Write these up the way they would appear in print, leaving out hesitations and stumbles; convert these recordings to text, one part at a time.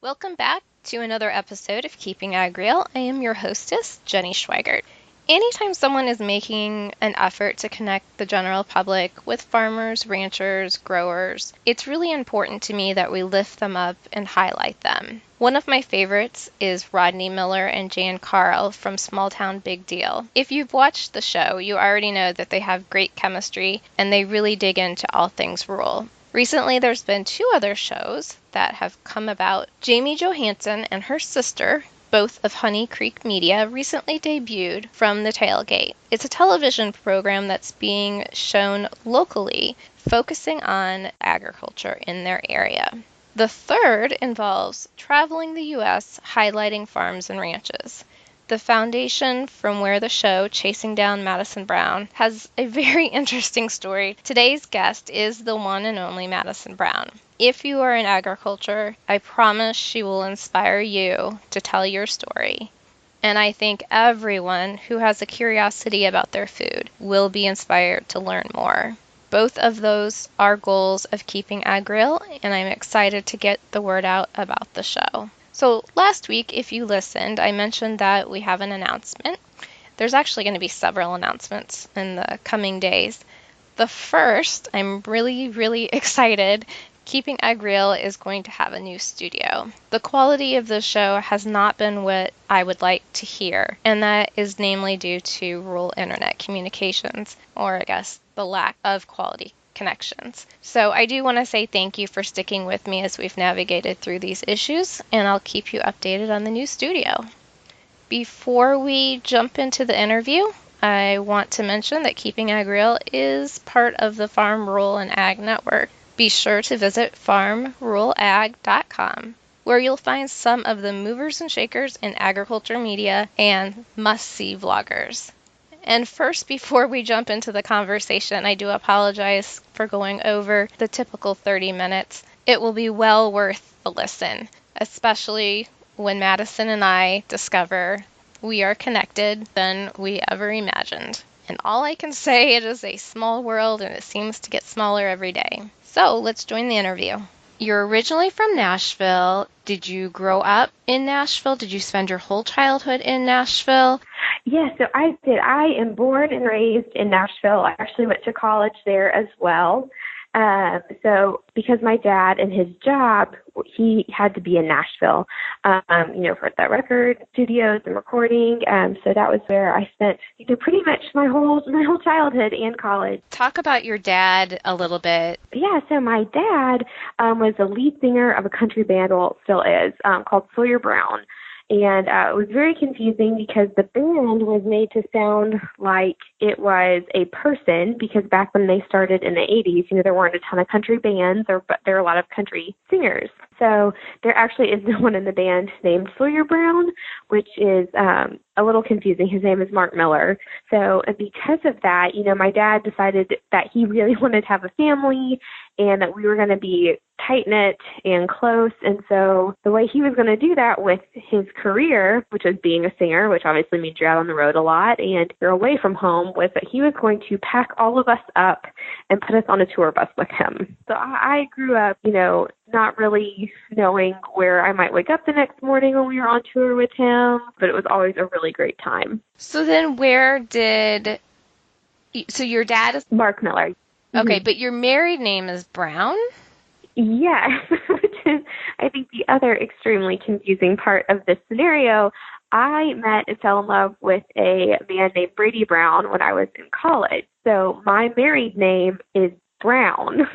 Welcome back to another episode of Keeping Ag Real. I am your hostess, Jenny Schweigert. Anytime someone is making an effort to connect the general public with farmers, ranchers, growers, it's really important to me that we lift them up and highlight them. One of my favorites is Rodney Miller and Jan Carl from Small Town Big Deal. If you've watched the show, you already know that they have great chemistry and they really dig into all things rural. Recently, there's been two other shows that have come about. Jamie Johansson and her sister, both of Honey Creek Media, recently debuted From the Tailgate. It's a television program that's being shown locally, focusing on agriculture in their area. The third involves traveling the U.S., highlighting farms and ranches. The foundation from where the show, Chasing Down Madison Brown, has a very interesting story. Today's guest is the one and only Madison Brown. If you are in agriculture, I promise she will inspire you to tell your story. And I think everyone who has a curiosity about their food will be inspired to learn more. Both of those are goals of Keeping Ag Real, and I'm excited to get the word out about the show. So last week, if you listened, I mentioned that we have an announcement. There's actually going to be several announcements in the coming days. The first, I'm really, really excited. Keeping Ag Real is going to have a new studio. The quality of the show has not been what I would like to hear, and that is namely due to rural internet communications, or I guess the lack of quality connections. So I do want to say thank you for sticking with me as we've navigated through these issues, and I'll keep you updated on the new studio. Before we jump into the interview, I want to mention that Keeping Ag Real is part of the Farm, Rural, and Ag Network. Be sure to visit farmruralag.com, where you'll find some of the movers and shakers in agriculture media and must-see vloggers. And first, before we jump into the conversation, I do apologize for going over the typical 30 minutes. It will be well worth the listen, especially when Madison and I discover we are connected than we ever imagined. And all I can say, it is a small world and it seems to get smaller every day. So let's join the interview. You're originally from Nashville. Did you grow up in Nashville? Did you spend your whole childhood in Nashville? Yes, so I did. I am born and raised in Nashville. I actually went to college there as well. So because my dad and his job, he had to be in Nashville, for the record studios and recording. So that was where I spent pretty much my whole childhood and college. Talk about your dad a little bit. Yeah, so my dad was the lead singer of a country band, well, still is, called Sawyer Brown. And it was very confusing because the band was made to sound like it was a person, because back when they started in the 80s, there weren't a ton of country bands, but there were a lot of country singers. So there actually is no one in the band named Sawyer Brown, which is a little confusing. His name is Mark Miller. So because of that, my dad decided that he really wanted to have a family and that we were going to be tight-knit and close. And so the way he was going to do that with his career, which was being a singer, which obviously means you're out on the road a lot and you're away from home, was that he was going to pack all of us up and put us on a tour bus with him. So I grew up, not really knowing where I might wake up the next morning when we were on tour with him, but it was always a really great time. So then so your dad is Mark Miller. Okay, but your married name is Brown? Yeah, which is, I think, the other extremely confusing part of this scenario. I met and fell in love with a man named Brady Brown when I was in college. So my married name is Brown.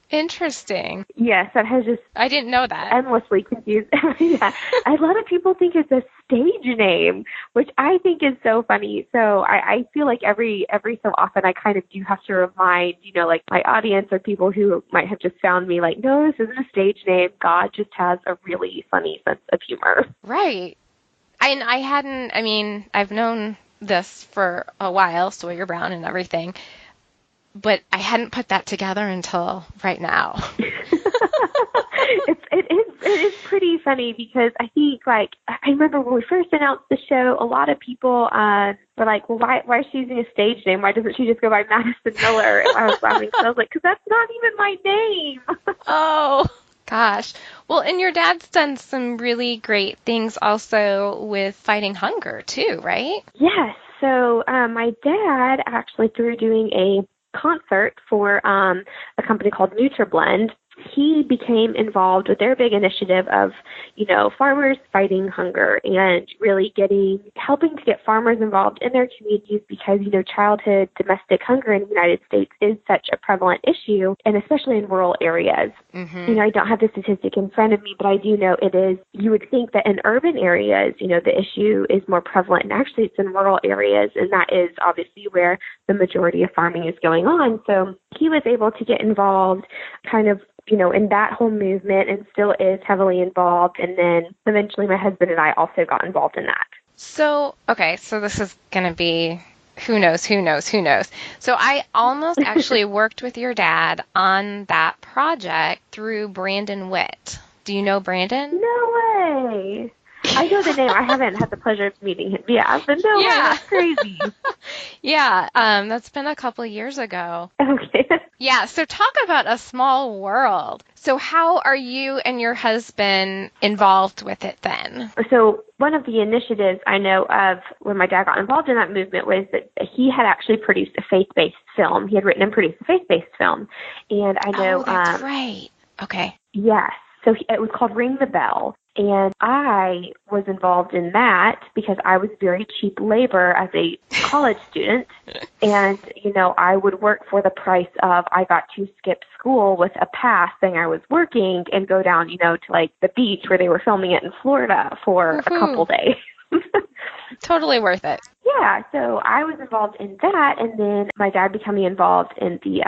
Interesting. Yes, that has just... I didn't know that. Endlessly confused. Yeah. A lot of people think it's a stage name, which I think is so funny. So I feel like every so often I kind of do have to remind, my audience or people who might have just found me like, no, this isn't a stage name. God just has a really funny sense of humor. Right. I've known this for a while, Sawyer Brown and everything, but I hadn't put that together until right now. It is pretty funny because I think, I remember when we first announced the show, a lot of people were like, well, why is she using a stage name? Why doesn't she just go by Madison Miller? And I was laughing, so I was like, because that's not even my name. Oh, Gosh. Well, and your dad's done some really great things also with fighting hunger too, right? Yes. So my dad actually, through doing a concert for a company called NutriBlend, he became involved with their big initiative of, farmers fighting hunger and really helping to get farmers involved in their communities because, childhood domestic hunger in the United States is such a prevalent issue, and especially in rural areas. Mm-hmm. I don't have the statistic in front of me, but I do know it is. You would think that in urban areas, the issue is more prevalent, and actually it's in rural areas, and that is obviously where the majority of farming is going on. So he was able to get involved kind of in that whole movement and still is heavily involved. And then eventually my husband and I also got involved in that. So this is going to be who knows. So I almost actually worked with your dad on that project through Brandon Witt. Do you know Brandon? No way. I know the name. I haven't had the pleasure of meeting him. Yeah, but no way. That's crazy. Yeah, that's been a couple years ago. Okay. Yeah, so talk about a small world. So how are you and your husband involved with it then? So one of the initiatives I know of when my dad got involved in that movement was that he had actually produced a faith-based film. He had written and produced a faith-based film. And I know... Oh, that's right. Okay. Yes. So it was called Ring the Bell. And I was involved in that because I was very cheap labor as a college student. And, I would work for the price of I got to skip school with a pass saying I was working and go down, to like the beach where they were filming it in Florida for a couple days. Totally worth it. Yeah, so I was involved in that, and then my dad becoming involved in the,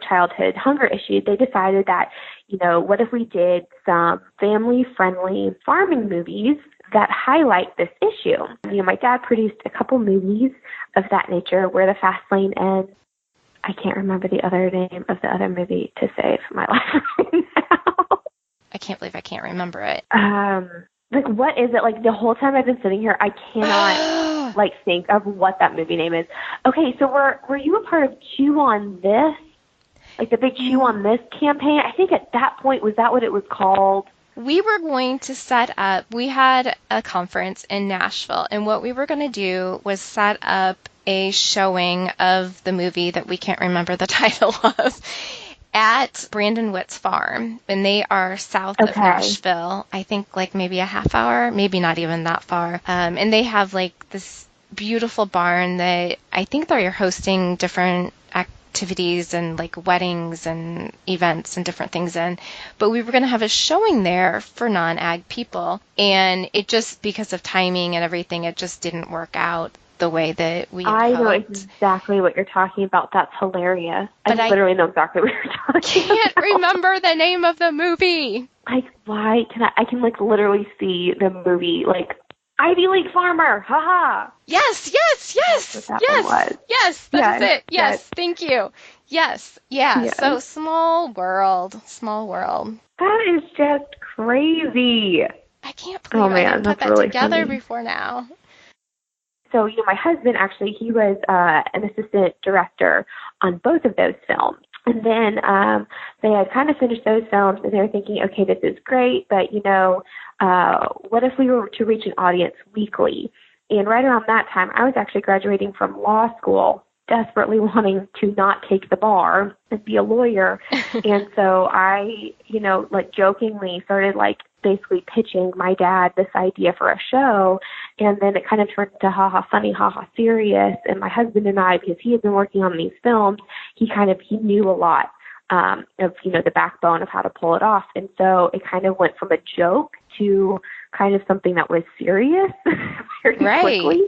childhood hunger issue. They decided that, what if we did some family-friendly farming movies that highlight this issue? My dad produced a couple movies of that nature, Where the Fast Lane Ends. I can't remember the other name of the other movie to save my life right now. I can't believe I can't remember it. What is it? Like, the whole time I've been sitting here, I cannot, think of what that movie name is. Okay, so were you a part of Chew on This? Like, the big Chew on This campaign? I think at that point, was that what it was called? We were going to set up, we had a conference in Nashville, and what we were going to do was set up a showing of the movie that we can't remember the title of. At Brandon Witt's farm, and they are south of Nashville. I think maybe a half hour, maybe not even that far. And they have this beautiful barn that I think they're hosting different activities and weddings and events and different things in. But we were going to have a showing there for non-ag people, and it just, because of timing and everything, it just didn't work out the way that we I hoped. know exactly what you're talking about. That's hilarious. But I literally know exactly what you're talking about. I can't remember the name of the movie. Why can I can literally see the movie, Ivy League Farmer. Haha. Yes. That's what that one was. Yes, that's it. Yes, thank you. Yes. So small world. That is just crazy. I can't believe I didn't put that really together funny. before now. So, my husband, actually, he was an assistant director on both of those films. And then they had kind of finished those films, and they were thinking, okay, this is great, but, what if we were to reach an audience weekly? And right around that time, I was actually graduating from law school, desperately wanting to not take the bar and be a lawyer. And so I, jokingly started, basically pitching my dad this idea for a show, and then it kind of turned into haha funny, haha serious. And my husband and I, because he had been working on these films, he knew a lot of the backbone of how to pull it off, and so it kind of went from a joke to kind of something that was serious very quickly.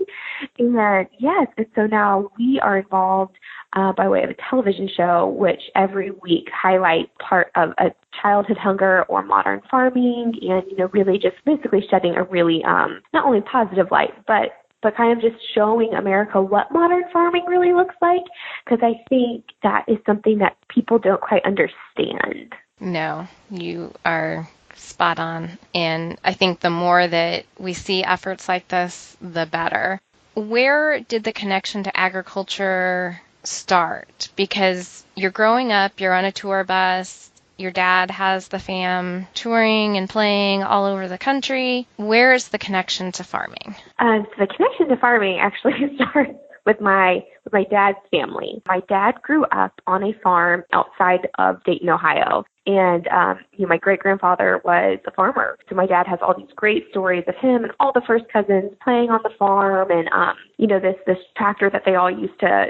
And yes, and so now we are involved by way of a television show, which every week highlights part of a childhood hunger or modern farming, and really just basically shedding a really not only positive light, but kind of just showing America what modern farming really looks like, because I think that is something that people don't quite understand. No, you are spot on. And I think the more that we see efforts like this, the better. Where did the connection to agriculture start? Because you're growing up, you're on a tour bus, Your dad has the fam touring and playing all over the country. Where is the connection to farming? So the connection to farming actually starts with my dad's family. My dad grew up on a farm outside of Dayton, Ohio. And, my great-grandfather was a farmer. So my dad has all these great stories of him and all the first cousins playing on the farm and, this tractor that they all used to,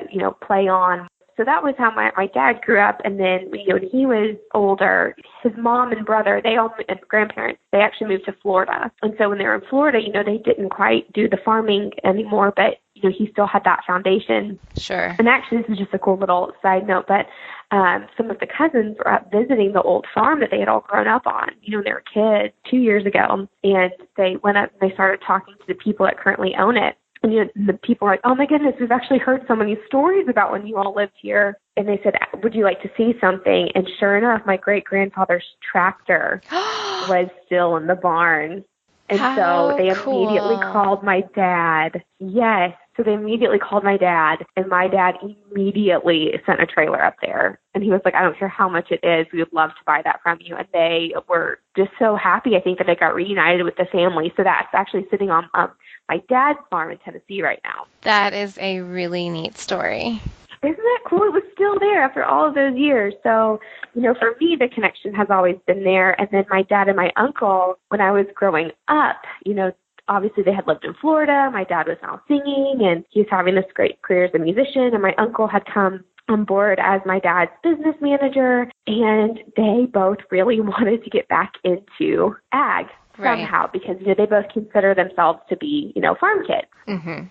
play on. So that was how my dad grew up. And then, when he was older, his mom and brother, and grandparents, they actually moved to Florida. And so when they were in Florida, they didn't quite do the farming anymore, but, he still had that foundation. Sure. And actually, this is just a cool little side note, but some of the cousins were up visiting the old farm that they had all grown up on, when they were kids 2 years ago. And they went up and they started talking to the people that currently own it. And the people were like, oh, my goodness, we've actually heard so many stories about when you all lived here. And they said, would you like to see something? And sure enough, my great-grandfather's tractor was still in the barn. And so they immediately called my dad. Yes. So they immediately called my dad, and my dad immediately sent a trailer up there. And he was like, I don't care how much it is. We would love to buy that from you. And they were just so happy, I think, that they got reunited with the family. So that's actually sitting on my dad's farm in Tennessee right now. That is a really neat story. Isn't that cool? It was still there after all of those years. So, for me, the connection has always been there. And then my dad and my uncle, when I was growing up, obviously they had lived in Florida. My dad was now singing, and he was having this great career as a musician. And my uncle had come on board as my dad's business manager. And they both really wanted to get back into ag somehow because, they both consider themselves to be, farm kids. Mm-hmm.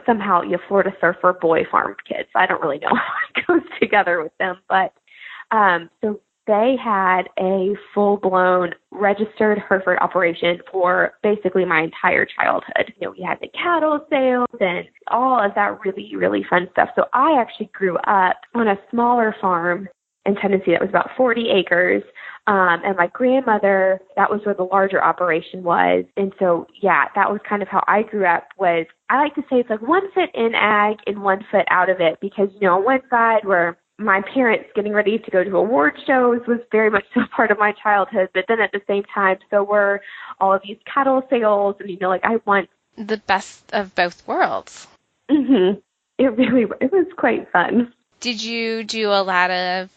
Somehow, Florida surfer boy farm kids. I don't really know how it goes together with them. But so they had a full-blown registered Hereford operation for basically my entire childhood. We had the cattle sales and all of that really, really fun stuff. So I actually grew up on a smaller farm in Tennessee that was about 40 acres. And my grandmother, that was where the larger operation was. And so, yeah, that was kind of how I grew up was, I like to say it's like 1 foot in ag and 1 foot out of it because, on one side were my parents getting ready to go to award shows was very much so part of my childhood. But then at the same time, so were all of these cattle sales. And, I want the best of both worlds. Mm-hmm. It was quite fun. Did you do a lot of,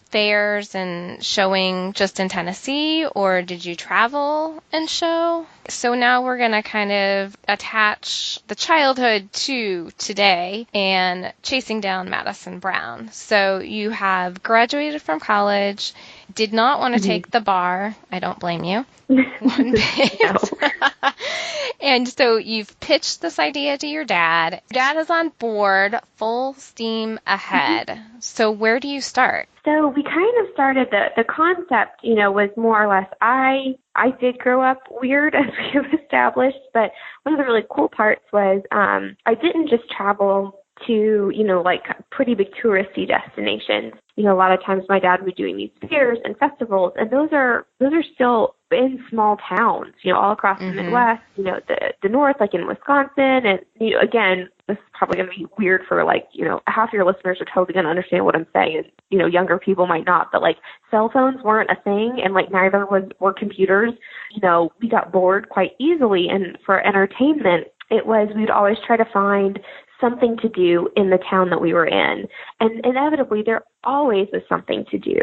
fairs and showing just in Tennessee, or did you travel and show? So now we're going to kind of attach the childhood to today and chasing down Madison Brown. So you have graduated from college, did not want to take the bar. I don't blame you. One bit. And so you've pitched this idea to your dad. Your dad is on board, full steam ahead. So where do you start? So we kind of started, the concept, was more or less, I did grow up weird, as we have established, but one of the really cool parts was I didn't just travel to, pretty big touristy destinations. A lot of times my dad would be doing these fairs and festivals, and those are still in small towns, all across the Midwest, the North, like in Wisconsin. And, again, this is probably going to be weird for half your listeners are totally going to understand what I'm saying. And, younger people might not, but cell phones weren't a thing and neither were computers. We got bored quite easily. And for entertainment, we'd always try to find something to do in the town that we were in. And inevitably, there always was something to do,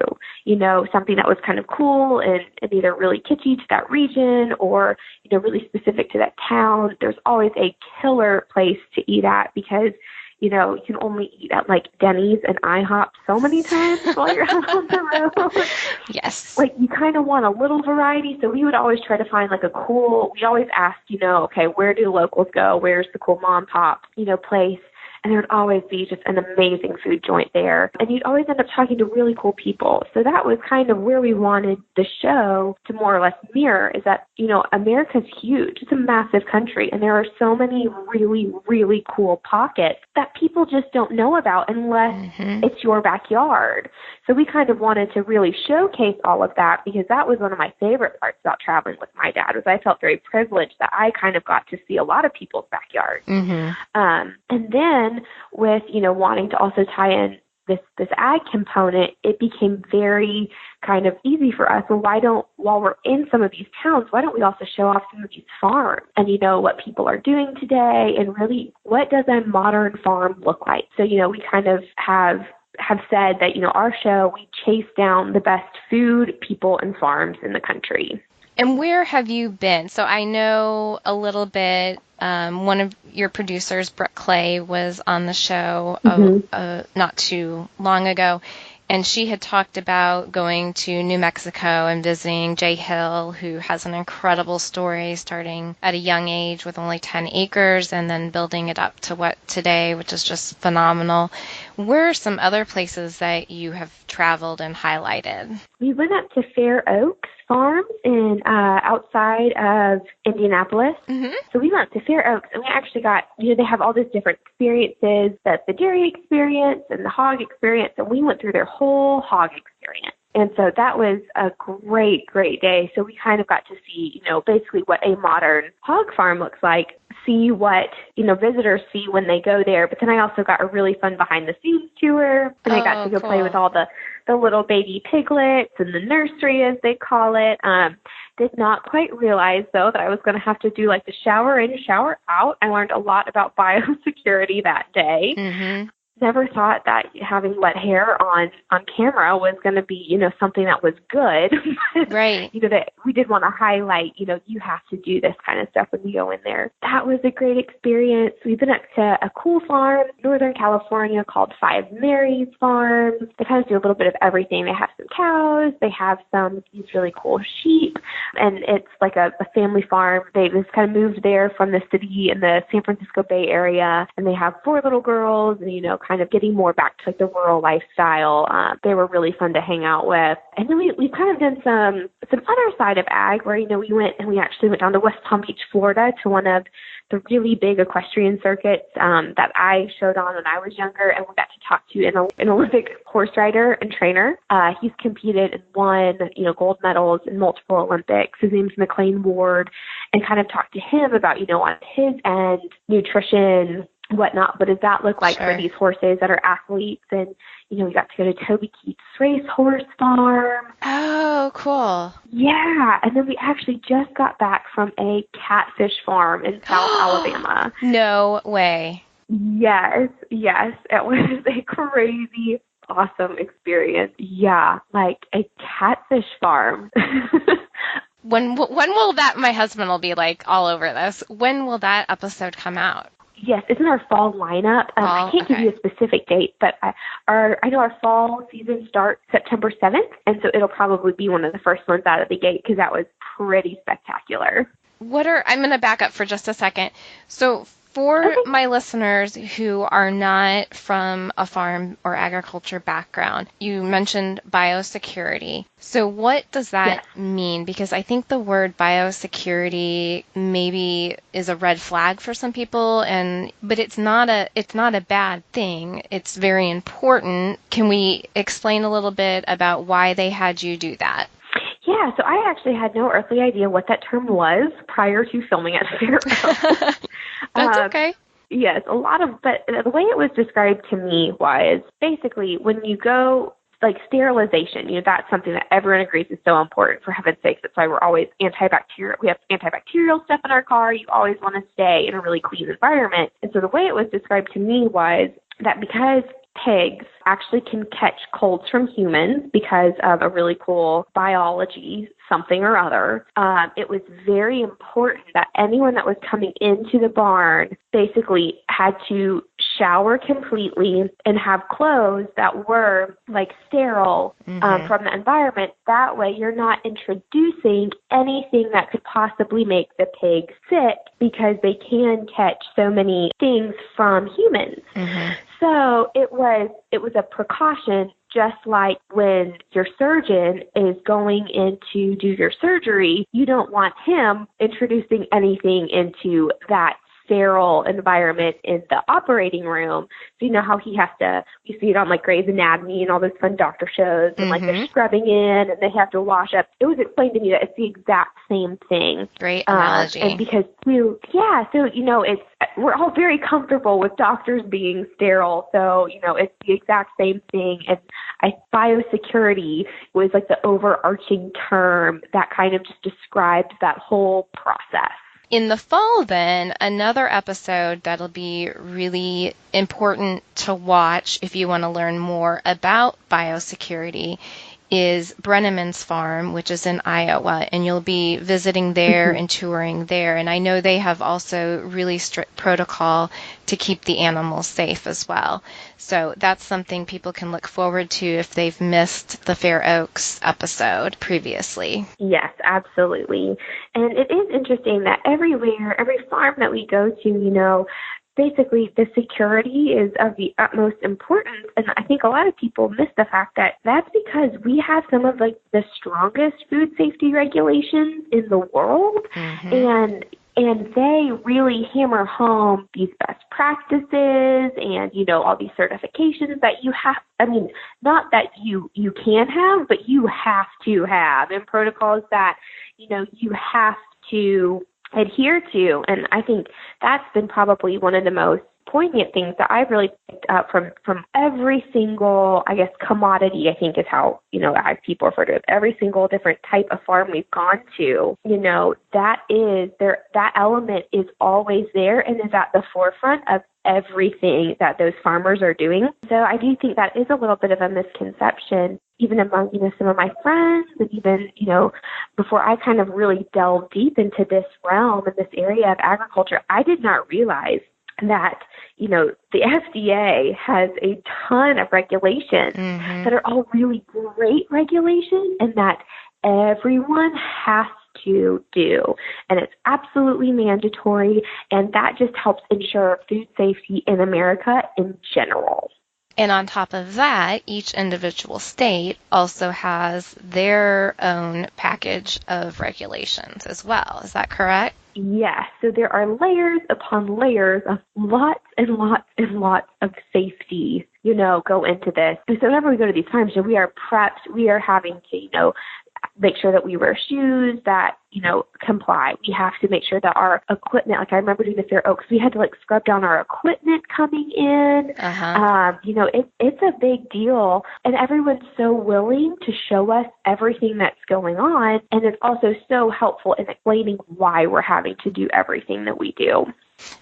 something that was kind of cool and either really kitschy to that region or, really specific to that town. There's always a killer place to eat at because, you can only eat at Denny's and IHOP so many times while you're out on the road. Yes. You kind of want a little variety. So we would always try to find we always ask, okay, where do locals go? Where's the cool mom pop, place? And there would always be just an amazing food joint there. And you'd always end up talking to really cool people. So that was kind of where we wanted the show to more or less mirror is that, America's huge. It's a massive country. And there are so many really, really cool pockets that people just don't know about unless it's your backyard. So we kind of wanted to really showcase all of that because that was one of my favorite parts about traveling with my dad was I felt very privileged that I kind of got to see a lot of people's backyards. And then with, wanting to also tie in this ag component, it became very kind of easy for us. Well, while we're in some of these towns, why don't we also show off some of these farms and, what people are doing today and really what does a modern farm look like? So, we kind of have said that, our show, we chase down the best food, people, and farms in the country. And where have you been? So I know a little bit. One of your producers, Brooke Clay, was on the show not too long ago, and she had talked about going to New Mexico and visiting Jay Hill, who has an incredible story starting at a young age with only 10 acres and then building it up to what today, which is just phenomenal. Where are some other places that you have traveled and highlighted? We went up to Fair Oaks Farms in outside of Indianapolis. So we went to Fair Oaks, and we actually got, they have all these different experiences, the dairy experience and the hog experience, and we went through their whole hog experience. And so that was a great, great day. So we kind of got to see, basically what a modern hog farm looks like, see what, visitors see when they go there. But then I also got a really fun behind-the-scenes tour, and I got to go play with all the little baby piglets and the nursery, as they call it. Did not quite realize, though, that I was going to have to do like the shower in, shower out. I learned a lot about biosecurity that day. Never thought that having wet hair on camera was going to be, something that was good. Right. That we did want to highlight, you have to do this kind of stuff when you go in there. That was a great experience. We've been up to a cool farm in Northern California called Five Marys Farms. They kind of do a little bit of everything. They have some cows. They have these really cool sheep. And it's like a family farm. They just kind of moved there from the city in the San Francisco Bay Area. And they have 4 little girls and, kind of getting more back to like the rural lifestyle. They were really fun to hang out with. And then we've kind of done some other side of ag where, we actually went down to West Palm Beach, Florida to one of the really big equestrian circuits that I showed on when I was younger, and we got to talk to an Olympic horse rider and trainer. He's competed and won, gold medals in multiple Olympics. His name's McLean Ward, and kind of talked to him about, on his end, nutrition, whatnot. What does that look like for these horses that are athletes? And, we got to go to Toby Keith's racehorse farm. Oh, cool. Yeah. And then we actually just got back from a catfish farm in South Alabama. No way. Yes. It was a crazy, awesome experience. Yeah. Like a catfish farm. When will that, my husband will be like all over this. When will that episode come out? Yes, it's in our fall lineup. I can't give you a specific date, but I know our fall season starts September 7th, and so it'll probably be one of the first ones out of the gate because that was pretty spectacular. I'm going to back up for just a second. So for my listeners who are not from a farm or agriculture background, you mentioned biosecurity. So what does that mean? Because I think the word biosecurity maybe is a red flag for some people, but it's not a bad thing. It's very important. Can we explain a little bit about why they had you do that? Yeah, so I actually had no earthly idea what that term was prior to filming at Fair Oaks. That's okay. Yes, but the way it was described to me was basically when you go, like sterilization, that's something that everyone agrees is so important, for heaven's sakes. That's why we're always antibacterial. We have antibacterial stuff in our car. You always want to stay in a really clean environment. And so the way it was described to me was that because pigs actually can catch colds from humans because of a really cool biology, something or other, it was very important that anyone that was coming into the barn basically had to shower completely and have clothes that were like sterile from the environment. That way you're not introducing anything that could possibly make the pig sick, because they can catch so many things from humans. So it was a precaution, just like when your surgeon is going in to do your surgery, you don't want him introducing anything into that sterile environment in the operating room. So you know how he has to, you see it on like Grey's Anatomy and all those fun doctor shows, and like they're scrubbing in and they have to wash up. It was explained to me that it's the exact same thing. Great analogy. And because so you know, we're all very comfortable with doctors being sterile. So, you know, it's the exact same thing. And biosecurity was like the overarching term that kind of just described that whole process. In the fall, then, another episode that'll be really important to watch if you want to learn more about biosecurity is Brenneman's Farm, which is in Iowa, and you'll be visiting there and touring there. And I know they have also really strict protocol to keep the animals safe as well. So that's something people can look forward to if they've missed the Fair Oaks episode previously. Yes, absolutely. And it is interesting that every farm that we go to, you know, basically the security is of the utmost importance. And I think a lot of people miss the fact that that's because we have some of like the strongest food safety regulations in the world. And they really hammer home these best practices and, you know, all these certifications that you have. I mean, not that you can have, but you have to have, and protocols that, you know, you have to adhere to. And I think that's been probably one of the most poignant things that I've really picked up from every single, I guess, commodity, I think is how, you know, as people refer to it, every single different type of farm we've gone to, you know, that element is always there and is at the forefront of everything that those farmers are doing. So I do think that is a little bit of a misconception, even among, you know, some of my friends, and even, you know, before I kind of really delved deep into this realm and this area of agriculture, I did not realize that, you know, the FDA has a ton of regulations that are all really great regulations and that everyone has to do. And it's absolutely mandatory. And that just helps ensure food safety in America in general. And on top of that, each individual state also has their own package of regulations as well. Is that correct? Yes. So there are layers upon layers of lots and lots and lots of safety, you know, go into this. And so whenever we go to these farms, we are prepped. We are having to, you know, make sure that we wear shoes that, you know, comply. We have to make sure that our equipment, like I remember doing the Fair Oaks, we had to like scrub down our equipment coming in. You know, it's a big deal. And everyone's so willing to show us everything that's going on. And it's also so helpful in explaining why we're having to do everything that we do.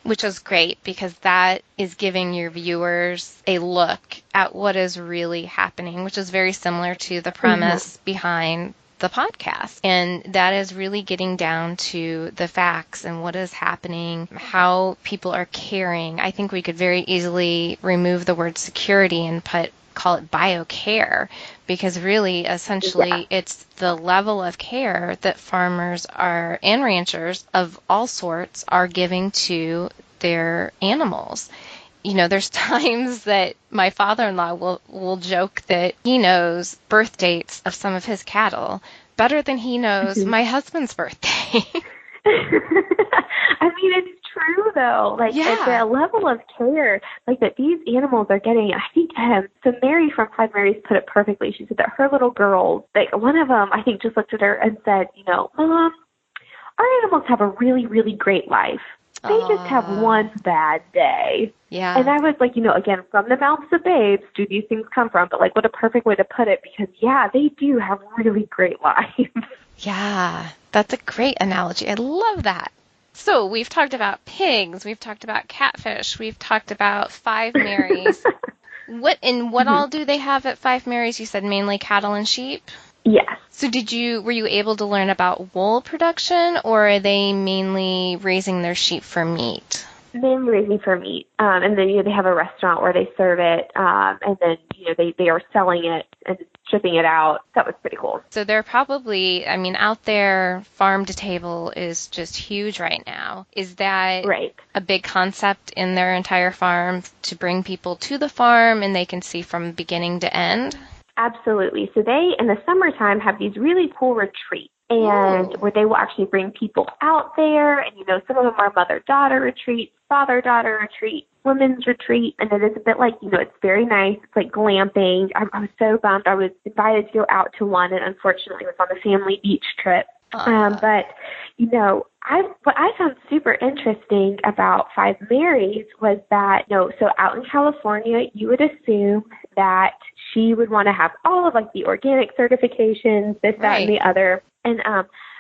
Which is great because that is giving your viewers a look at what is really happening, which is very similar to the premise behind the podcast. And that is really getting down to the facts and what is happening, how people are caring. I think we could very easily remove the word security and call it biocare, because really, essentially, it's the level of care that farmers and ranchers of all sorts are giving to their animals. You know, there's times that my father-in-law will joke that he knows birth dates of some of his cattle better than he knows my husband's birthday. I mean, it's true, though. Like, the level of care, like, that these animals are getting, I think, so Mary from Five Marys put it perfectly. She said that her little girls, like, one of them, I think, just looked at her and said, you know, Mom, our animals have a really, really great life. They just have one bad day. Yeah. And I was like, you know, again, from the mouths of babes do these things come from? But, like, what a perfect way to put it, because, yeah, they do have really great lives. Yeah, that's a great analogy. I love that. So we've talked about pigs, we've talked about catfish, we've talked about Five Marys. What all do they have at Five Marys? You said mainly cattle and sheep? Yes. So were you able to learn about wool production, or are they mainly raising their sheep for meat? Mainly raising for meat. And then, you know, they have a restaurant where they serve it, and then, you know, they are selling it and shipping it out. That was pretty cool. So they're probably, I mean, out there, farm to table is just huge right now. Is that a big concept in their entire farm to bring people to the farm and they can see from beginning to end? Absolutely. So they, in the summertime, have these really cool retreats. and Ooh. where they will actually bring people out there. And, some of them are mother-daughter retreats, father-daughter retreat, women's retreat. And it is a bit like, it's very nice. It's like glamping. I was so bummed. I was invited to go out to one, and unfortunately it was on a family beach trip. But, what I found super interesting about Five Marys was that, so out in California, you would assume that she would want to have all of like the organic certifications, this, that, and the other. And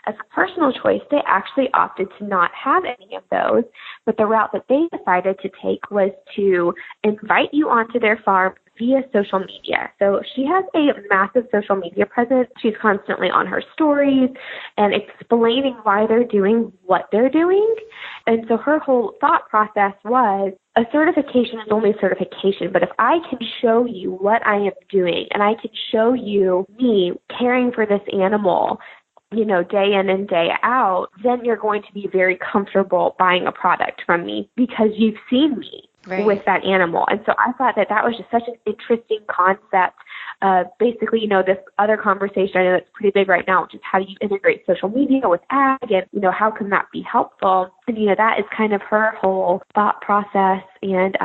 as a personal choice, they actually opted to not have any of those. But the route that they decided to take was to invite you onto their farm via social media. So she has a massive social media presence. She's constantly on her stories and explaining why they're doing what they're doing. And so her whole thought process was, a certification is only a certification, but if I can show you what I am doing and I can show you me caring for this animal, day in and day out, then you're going to be very comfortable buying a product from me because you've seen me with that animal. And so I thought that was just such an interesting concept. Basically, this other conversation I know that's pretty big right now, which is how do you integrate social media with ag and, how can that be helpful? And, that is kind of her whole thought process and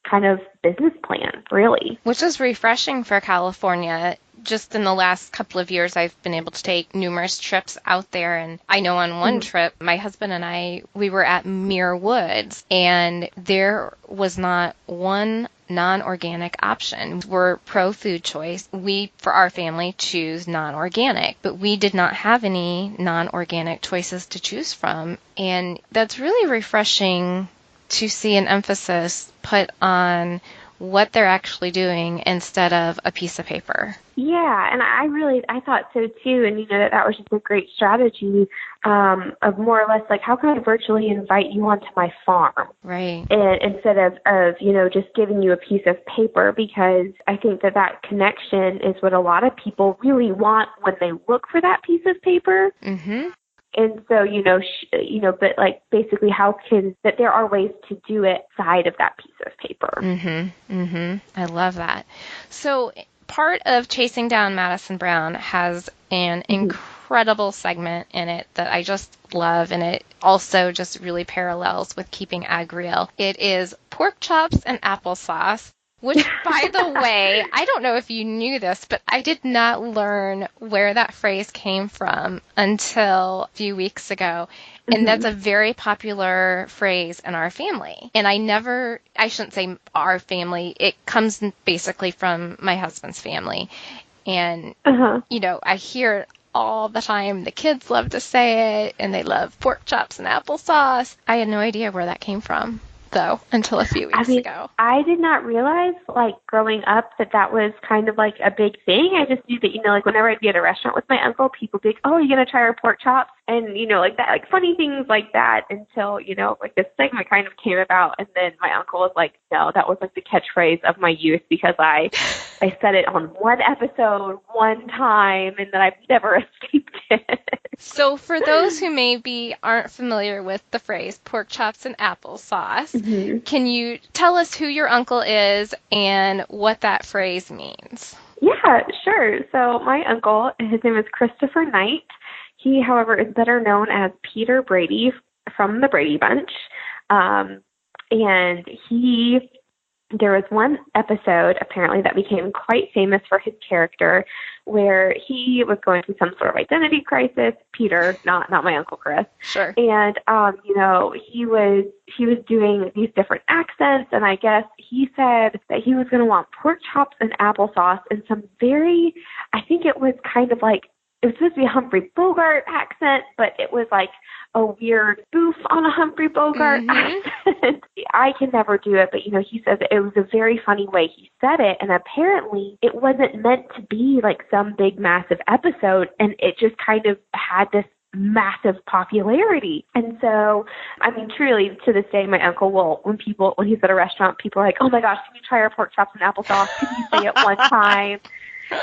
kind of business plan, really. Which is refreshing for California. Just in the last couple of years, I've been able to take numerous trips out there. And I know on one trip, my husband and I, we were at Muir Woods, and there was not one non-organic option. We're pro-food choice. We, for our family, choose non-organic, but we did not have any non-organic choices to choose from. And that's really refreshing to see an emphasis put on what they're actually doing instead of a piece of paper. Yeah, and I thought so too, and that was just a great strategy of more or less like, how can I virtually invite you onto my farm? Right. And instead of just giving you a piece of paper, because I think that connection is what a lot of people really want when they look for that piece of paper. Mm-hmm. And so, but like basically that there are ways to do it side of that piece of paper. Mm-hmm. Mm-hmm. I love that. So part of Chasing Down Madison Brown has an incredible segment in it that I just love, and it also just really parallels with Keeping Ag Real. It is pork chops and applesauce. Which, by the way, I don't know if you knew this, but I did not learn where that phrase came from until a few weeks ago. And that's a very popular phrase in our family. And I shouldn't say our family, it comes basically from my husband's family. And, I hear it all the time. The kids love to say it, and they love pork chops and applesauce. I had no idea where that came from, though, until a few weeks ago. I did not realize, like, growing up that was kind of like a big thing. I just knew that, like, whenever I'd be at a restaurant with my uncle, people would be like, oh, are you going to try our pork chops? And, like that, like funny things like that until, like this segment kind of came about. And then my uncle was like, no, that was like the catchphrase of my youth because I said it on one episode, one time, and then I've never escaped it. So for those who maybe aren't familiar with the phrase pork chops and applesauce, can you tell us who your uncle is and what that phrase means? Yeah, sure. So my uncle, his name is Christopher Knight. He, however, is better known as Peter Brady from the Brady Bunch. And there was one episode, apparently, that became quite famous for his character, where he was going through some sort of identity crisis. Peter, not my Uncle Chris. Sure. And, he was doing these different accents, and I guess he said that he was going to want pork chops and applesauce and some I think it was kind of like, it was supposed to be a Humphrey Bogart accent, but it was like a weird spoof on a Humphrey Bogart accent. I can never do it, but, he says it was a very funny way he said it, and apparently it wasn't meant to be like some big, massive episode, and it just kind of had this massive popularity. And so, truly, to this day, my uncle will, when he's at a restaurant, people are like, oh my gosh, can you try our pork chops and applesauce? Can you say it one time?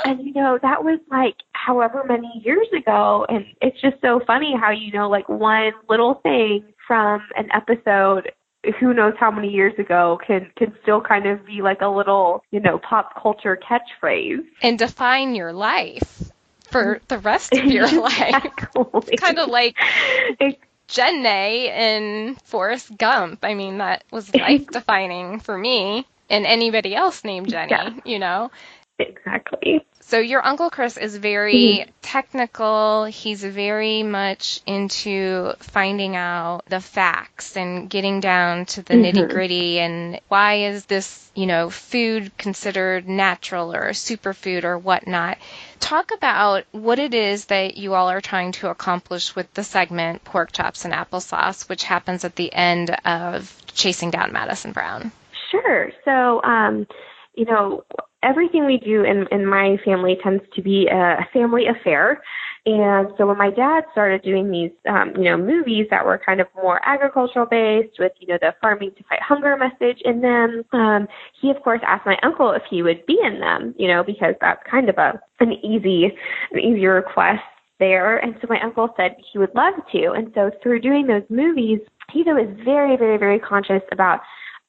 And, that was like however many years ago. And it's just so funny how, like one little thing from an episode, who knows how many years ago, can still kind of be like a little, pop culture catchphrase. And define your life for the rest of your life. Exactly. Kind of like Jenny in Forrest Gump. I mean, that was life-defining for me and anybody else named Jenny, Yeah. you know? Exactly. So your Uncle Chris is very technical. He's very much into finding out the facts and getting down to the nitty-gritty and why is this, you know, food considered natural or a superfood or whatnot. Talk about what it is that you all are trying to accomplish with the segment Pork Chops and Applesauce, which happens at the end of Chasing Down Madison Brown. Sure. So, you know, everything we do in my family tends to be a family affair. And so when my dad started doing these, you know, movies that were kind of more agricultural based with, you know, the farming to fight hunger message in them, he, of course, asked my uncle if he would be in them, you know, because that's kind of an easy request there. And so my uncle said he would love to. And so through doing those movies, he was very, very, very conscious about,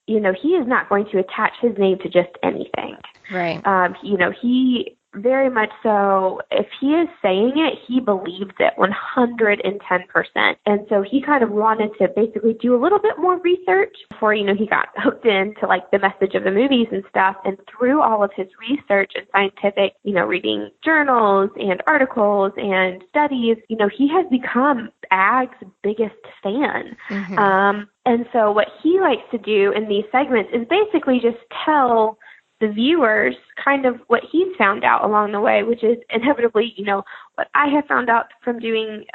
you know, he is not going to attach his name to just anything. Right. You know, he very much so, if he is saying it, he believes it 110%. And so he kind of wanted to basically do a little bit more research before, you know, he got hooked into like the message of the movies and stuff. And through all of his research and scientific, you know, reading journals and articles and studies, you know, he has become Ag's biggest fan. And so what he likes to do in these segments is basically just tell the viewers kind of what he's found out along the way, which is inevitably, you know, what I have found out from doing,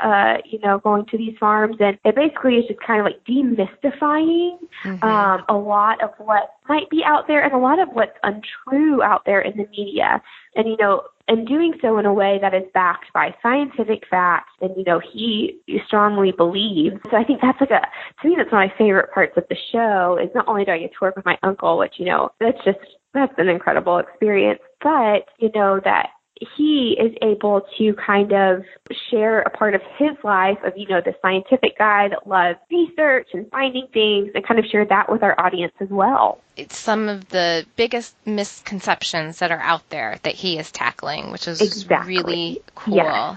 you know, going to these farms. And it basically is just kind of like demystifying a lot of what might be out there and a lot of what's untrue out there in the media. And, you know, and doing so in a way that is backed by scientific facts and, you know, he strongly believes. So I think that's like to me, that's one of my favorite parts of the show is not only do I get to work with my uncle, which, you know, that's an incredible experience, but, you know, that he is able to kind of share a part of his life of, you know, the scientific guy that loves research and finding things and kind of share that with our audience as well. It's some of the biggest misconceptions that are out there that he is tackling, which is really cool. Yeah.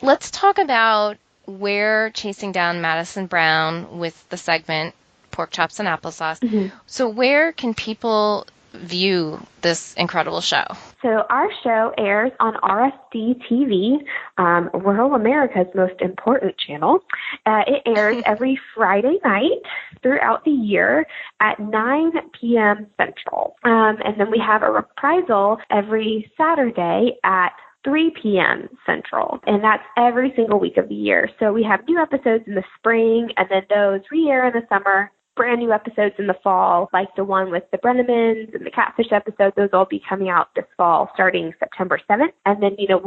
Let's talk about where Chasing Down Madison Brown with the segment Pork Chops and Applesauce. So where can people view this incredible show? So our show airs on RSD TV, rural America's most important channel. It airs every Friday night throughout the year at 9 p.m. Central. And then we have a reprisal every Saturday at 3 p.m. Central, and that's every single week of the year. So we have new episodes in the spring, and then those re-air in the summer. Brand new episodes in the fall, like the one with the Brennemans and the Catfish episode. Those will all be coming out this fall, starting September 7th. And then, you know,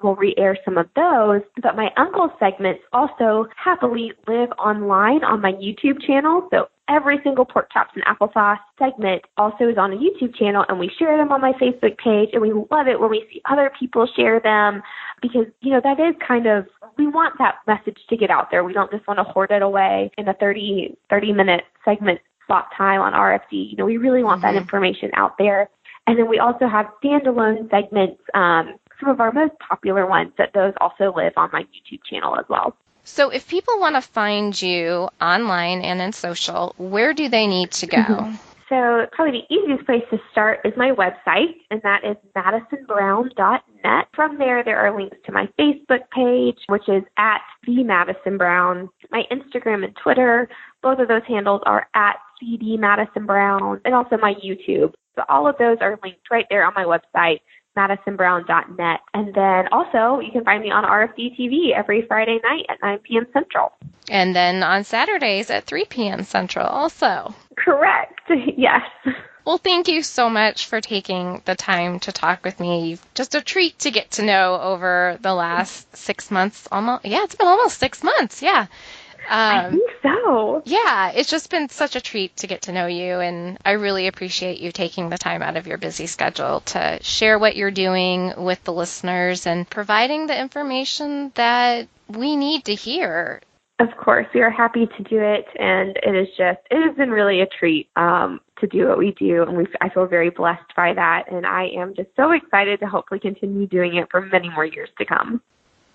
we'll re-air some of those. But my uncle's segments also happily live online on my YouTube channel. So every single Pork Chops and Applesauce segment also is on a YouTube channel, and we share them on my Facebook page, and we love it when we see other people share them because, you know, that is kind of, we want that message to get out there. We don't just want to hoard it away in a 30-minute segment slot time on RFD. You know, we really want that information out there. And then we also have standalone segments, some of our most popular ones, that those also live on my YouTube channel as well. So if people want to find you online and in social, where do they need to go? So probably the easiest place to start is my website, and that is madisonbrown.net. From there are links to my Facebook page, which is at the Madison Brown. My Instagram and Twitter, both of those handles are at CD Madison Brown, and also my YouTube. So all of those are linked right there on my website, madisonbrown.net. And then also you can find me on RFD TV every Friday night at 9 p.m. Central. And then on Saturdays at 3 p.m. Central also. Correct. Yes. Well, thank you so much for taking the time to talk with me. Just a treat to get to know over the last 6 months. It's been almost 6 months. Yeah. I think so. Yeah, it's just been such a treat to get to know you, and I really appreciate you taking the time out of your busy schedule to share what you're doing with the listeners and providing the information that we need to hear. Of course, we are happy to do it, and it has been really a treat to to do what we do, and I feel very blessed by that, and I am just so excited to hopefully continue doing it for many more years to come.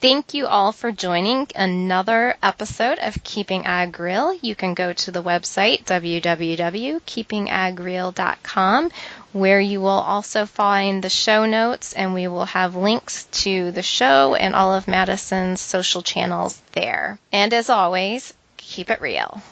Thank you all for joining another episode of Keeping Ag Real. You can go to the website, www.keepingagreal.com, where you will also find the show notes, and we will have links to the show and all of Madison's social channels there. And as always, keep it real.